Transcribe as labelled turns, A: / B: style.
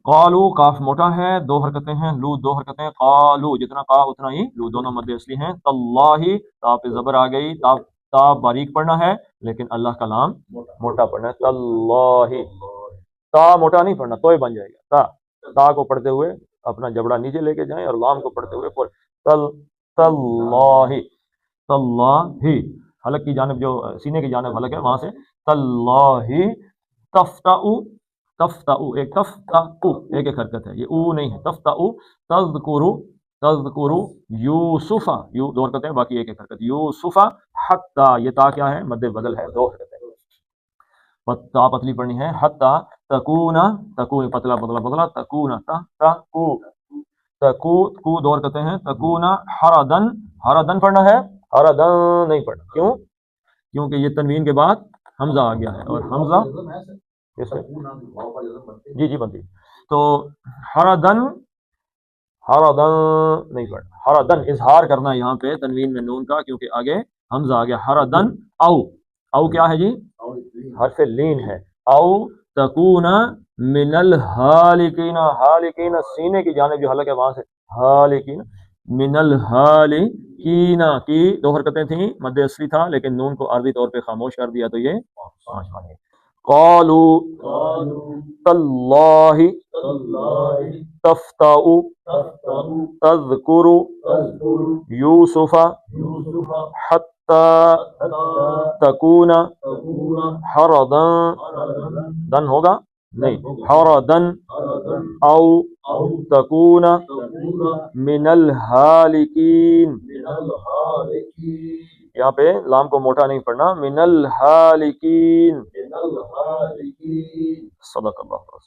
A: قالو काफ मोटा है, 2 हरकतें हैं, लू 2 हरकतें, قالو जितना का उतना ही लू, दोनों मद्दे असली हैं. तल्लाही ता पे जबर आ गई, ता बारीक पढ़ना है लेकिन अल्लाह का नाम मोटा पढ़ना है. तल्लाही ता मोटा नहीं पढ़ना, तो बन जाएगा. ता को पढ़ते हुए अपना जबड़ा नीचे लेके जाएं और लाम को पढ़ते हुए पढ़. तल्लाही तल्लाही हलक की जानिब, जो सीने की जानिब हलक है वहां से. तल्लाही तफ्ताउ तफ्ताउ, एक तफ्ताउ एक एक हरकत है, ये ऊ नहीं है. तफ्ताउ तज़कुरु तज़कुरु यूसुफा, यू 2 हरकतें, बाकी एक एक हरकत. यूसुफा हत्ता, ये ता क्या है, मद्दे बदल है, 2 हरकतें. ता पतली पढ़नी है. हत्ता तकूना, तकून पतला पतला पतला, तकूना तकू तकू कू 2 हरकतें हैं. तकूना हरदन, हरदन पढ़ना है, हरदन नहीं पढ़ना. क्यों? क्योंकि ये तनवीन के बाद हमजा आ गया है और हमजा जी जी बनती. तो हरदन, हरदन नहीं पढ़ना. हरदन इजहार करना है यहाँ पे तनवीन में नून का, क्योंकि आगे हमजा आ गया. हरदन औ, औ क्या है जी, हर्फ लीन है. औ तकूना मिनल हालिकीना, हालिकीना सीने की जानिब जो हलक है वहां से. हालिकीना मिनल हालिकीना की 2 हरकतें थी, मद्दे असली था लेकिन नून को आर्जी तौर पे खामोश कर दिया तो ये 5 बने. कालू तल्लाही तफ्ताउ तज़कुरु यूसुफा हत्ता तकूना हरदन, दन होगा नहीं, हरदन औ तकूना मिनल हालिकीन. यहाँ पे लाम को मोटा नहीं पढ़ना. मिनल हालिकीन. सदक़ल्लाहु